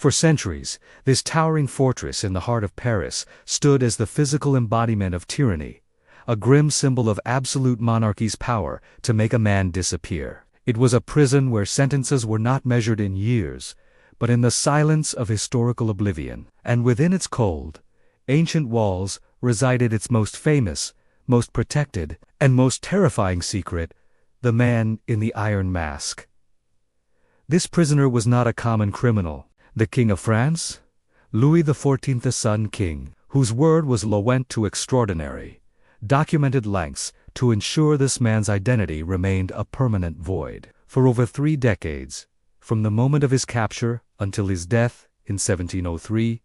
For centuries, this towering fortress in the heart of Paris stood as the physical embodiment of tyranny, a grim symbol of absolute monarchy's power to make a man disappear. It was a prison where sentences were not measured in years, but in the silence of historical oblivion. And within its cold, ancient walls resided its most famous, most protected, and most terrifying secret, the man in the iron mask. This prisoner was not a common criminal. The King of France? Louis XIV, the Sun King, whose word was went to extraordinary, documented lengths to ensure this man's identity remained a permanent void. For over 3 decades, from the moment of his capture until his death in 1703,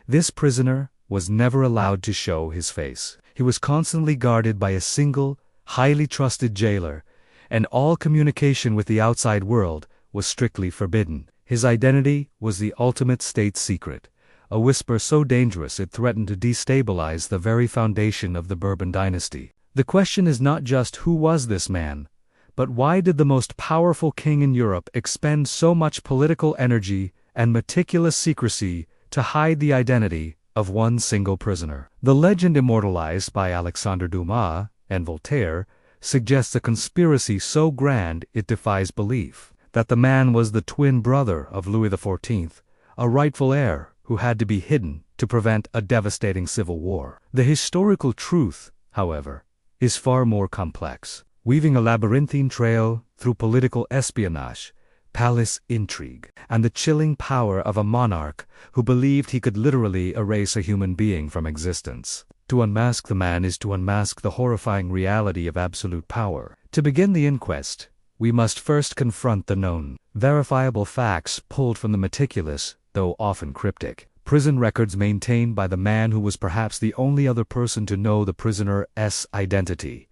this prisoner was never allowed to show his face. He was constantly guarded by a single, highly trusted jailer, and all communication with the outside world was strictly forbidden. His identity was the ultimate state secret, a whisper so dangerous it threatened to destabilize the very foundation of the Bourbon dynasty. The question is not just who was this man, but why did the most powerful king in Europe expend so much political energy and meticulous secrecy to hide the identity of one single prisoner? The legend immortalized by Alexandre Dumas and Voltaire suggests a conspiracy so grand it defies belief, that the man was the twin brother of Louis XIV, a rightful heir who had to be hidden to prevent a devastating civil war. The historical truth, however, is far more complex, weaving a labyrinthine trail through political espionage, palace intrigue, and the chilling power of a monarch who believed he could literally erase a human being from existence. To unmask the man is to unmask the horrifying reality of absolute power. To begin the inquest, we must first confront the known, verifiable facts pulled from the meticulous, though often cryptic, prison records maintained by the man who was perhaps the only other person to know the prisoner's identity.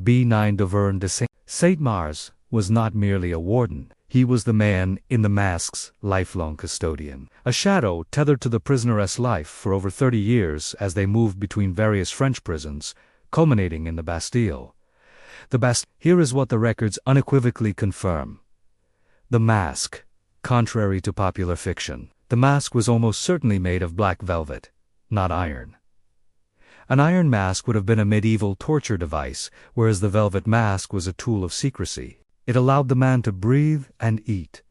Bénigne Dauvergne de Saint-Mars was not merely a warden, he was the man in the mask's lifelong custodian. A shadow tethered to the prisoner's life for over 30 years as they moved between various French prisons, culminating in the Bastille. Here is what the records unequivocally confirm. The mask, contrary to popular fiction, the mask was almost certainly made of black velvet, not iron. An iron mask would have been a medieval torture device, whereas the velvet mask was a tool of secrecy. It allowed the man to breathe and eat,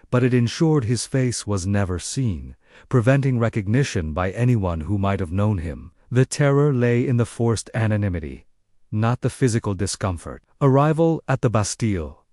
but it ensured his face was never seen, preventing recognition by anyone who might have known him. The terror lay in the forced anonymity, not the physical discomfort. Arrival at the Bastille.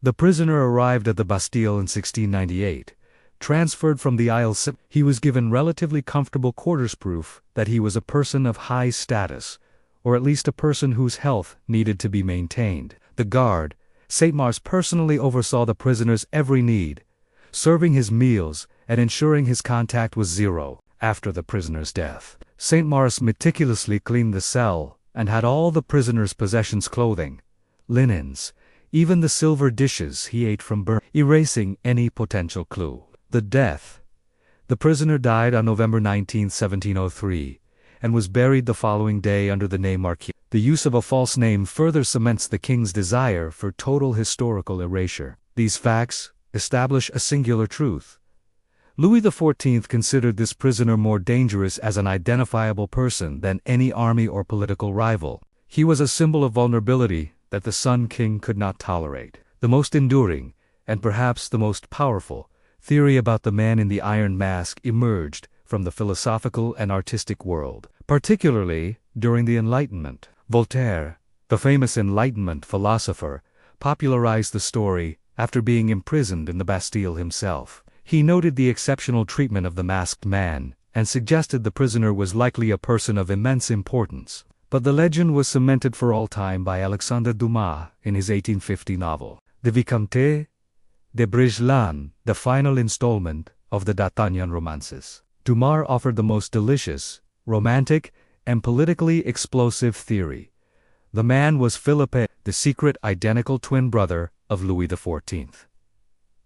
The prisoner arrived at the Bastille in 1698. Transferred from the Isles, he was given relatively comfortable quarters, proof that he was a person of high status, or at least a person whose health needed to be maintained. The guard, Saint-Mars, personally oversaw the prisoner's every need, serving his meals and ensuring his contact was zero. After the prisoner's death, Saint-Mars meticulously cleaned the cell and had all the prisoner's possessions, clothing, linens, even the silver dishes he ate from burn, erasing any potential clue. The death. The prisoner died on November 19, 1703, and was buried the following day under the name Marquis. The use of a false name further cements the king's desire for total historical erasure. These facts establish a singular truth. Louis XIV considered this prisoner more dangerous as an identifiable person than any army or political rival. He was a symbol of vulnerability that the Sun King could not tolerate. The most enduring, and perhaps the most powerful, theory about the man in the iron mask emerged from the philosophical and artistic world, particularly during the Enlightenment. Voltaire, the famous Enlightenment philosopher, popularized the story after being imprisoned in the Bastille himself. He noted the exceptional treatment of the masked man, and suggested the prisoner was likely a person of immense importance. But the legend was cemented for all time by Alexandre Dumas in his 1850 novel, The Vicomte de Brigillan, the final installment of the D'Artagnan romances. Dumas offered the most delicious, romantic, and politically explosive theory. The man was Philippe, the secret identical twin brother of Louis XIV.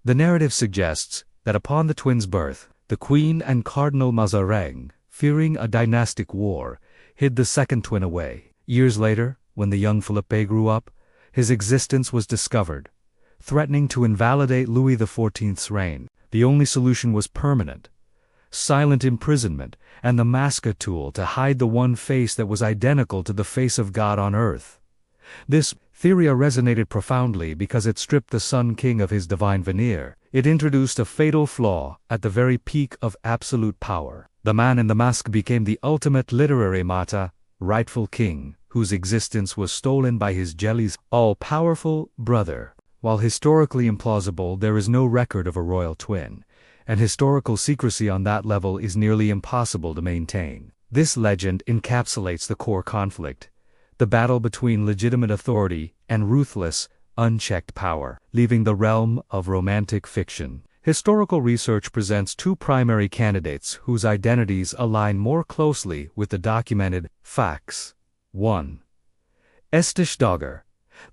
The narrative suggests that upon the twins' birth, the Queen and Cardinal Mazarin, fearing a dynastic war, hid the second twin away. Years later, when the young Philippe grew up, his existence was discovered, threatening to invalidate Louis XIV's reign. The only solution was permanent, silent imprisonment, and the mask, a tool to hide the one face that was identical to the face of God on earth. This theory resonated profoundly because it stripped the Sun King of his divine veneer. It introduced a fatal flaw at the very peak of absolute power. The man in the mask became the ultimate literary mata, rightful king, whose existence was stolen by his jealous, all-powerful brother. While historically implausible, there is no record of a royal twin, and historical secrecy on that level is nearly impossible to maintain. This legend encapsulates the core conflict, the battle between legitimate authority and ruthless, unchecked power, leaving the realm of romantic fiction. Historical research presents two primary candidates whose identities align more closely with the documented facts. 1. Eustache Dauger.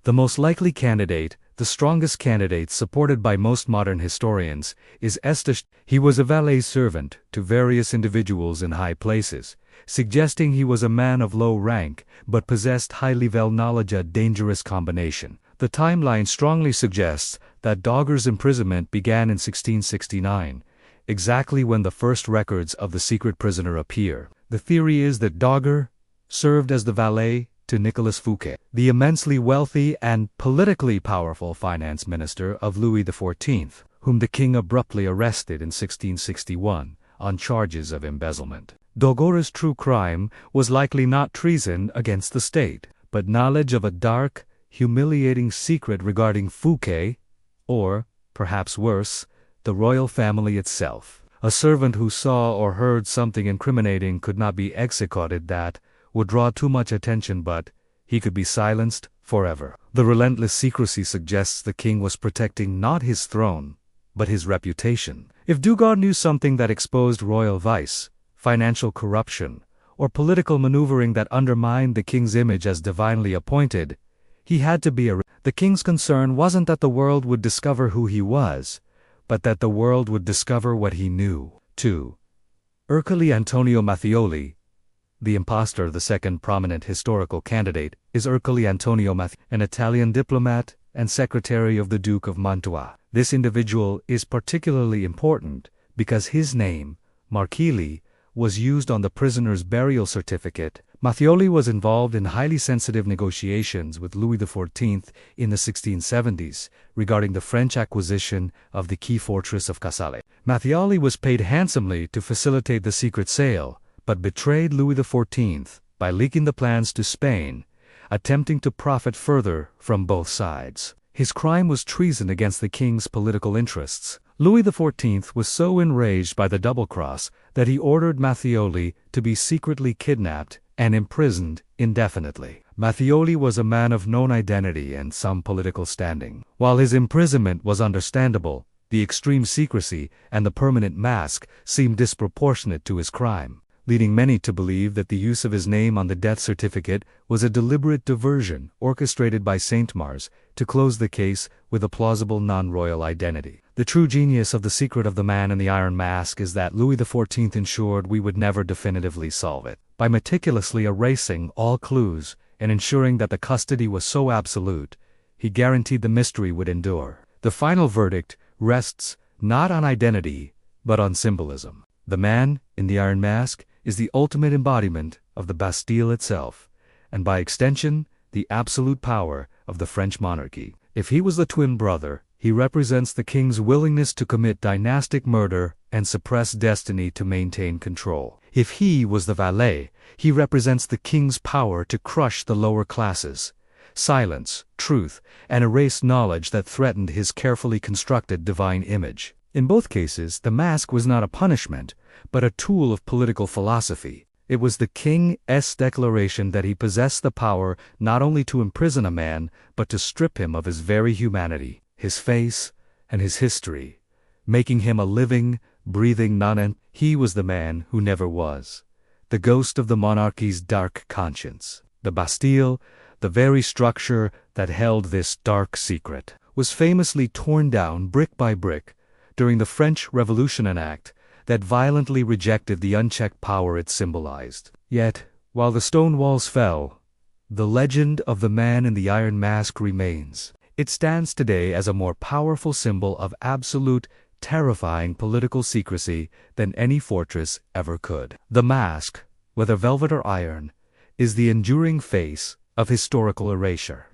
The most likely candidate, the strongest candidate supported by most modern historians, is Eustache. He was a valet servant to various individuals in high places, suggesting he was a man of low rank but possessed high-level knowledge, a dangerous combination. The timeline strongly suggests that Dauger's imprisonment began in 1669, exactly when the first records of the secret prisoner appear. The theory is that Dauger served as the valet to Nicolas Fouquet, the immensely wealthy and politically powerful finance minister of Louis XIV, whom the king abruptly arrested in 1661 on charges of embezzlement. Dauger's true crime was likely not treason against the state, but knowledge of a dark, humiliating secret regarding Fouquet, or, perhaps worse, the royal family itself. A servant who saw or heard something incriminating could not be executed. That would draw too much attention, but he could be silenced forever. The relentless secrecy suggests the king was protecting not his throne, but his reputation. If Dauger knew something that exposed royal vice, financial corruption, or political maneuvering that undermined the king's image as divinely appointed, he had to be arrested. The king's concern wasn't that the world would discover who he was, but that the world would discover what he knew. 2. Ercole Antonio Mattioli. The impostor, the second prominent historical candidate, is Ercole Antonio Mattioli, an Italian diplomat and secretary of the Duke of Mantua. This individual is particularly important because his name, Marchili, was used on the prisoner's burial certificate. Mattioli was involved in highly sensitive negotiations with Louis XIV in the 1670s regarding the French acquisition of the key fortress of Casale. Mattioli was paid handsomely to facilitate the secret sale, but betrayed Louis XIV by leaking the plans to Spain, attempting to profit further from both sides. His crime was treason against the king's political interests. Louis XIV was so enraged by the double-cross that he ordered Mattioli to be secretly kidnapped and imprisoned indefinitely. Mattioli was a man of known identity and some political standing. While his imprisonment was understandable, the extreme secrecy and the permanent mask seemed disproportionate to his crime, leading many to believe that the use of his name on the death certificate was a deliberate diversion orchestrated by Saint-Mars to close the case with a plausible non-royal identity. The true genius of the secret of the man in the iron mask is that Louis XIV ensured we would never definitively solve it. By meticulously erasing all clues and ensuring that the custody was so absolute, he guaranteed the mystery would endure. The final verdict rests not on identity, but on symbolism. The man in the iron mask is the ultimate embodiment of the Bastille itself, and by extension, the absolute power of the French monarchy. If he was the twin brother, he represents the king's willingness to commit dynastic murder and suppress destiny to maintain control. If he was the valet, he represents the king's power to crush the lower classes, silence truth, and erase knowledge that threatened his carefully constructed divine image. In both cases, the mask was not a punishment, but a tool of political philosophy. It was the king's declaration that he possessed the power not only to imprison a man, but to strip him of his very humanity, his face, and his history, making him a living, breathing nonentity. He was the man who never was, the ghost of the monarchy's dark conscience. The Bastille, the very structure that held this dark secret, was famously torn down brick by brick during the French Revolution, an act that violently rejected the unchecked power it symbolized. Yet, while the stone walls fell, the legend of the man in the iron mask remains. It stands today as a more powerful symbol of absolute terrifying political secrecy than any fortress ever could. The mask, whether velvet or iron, is the enduring face of historical erasure.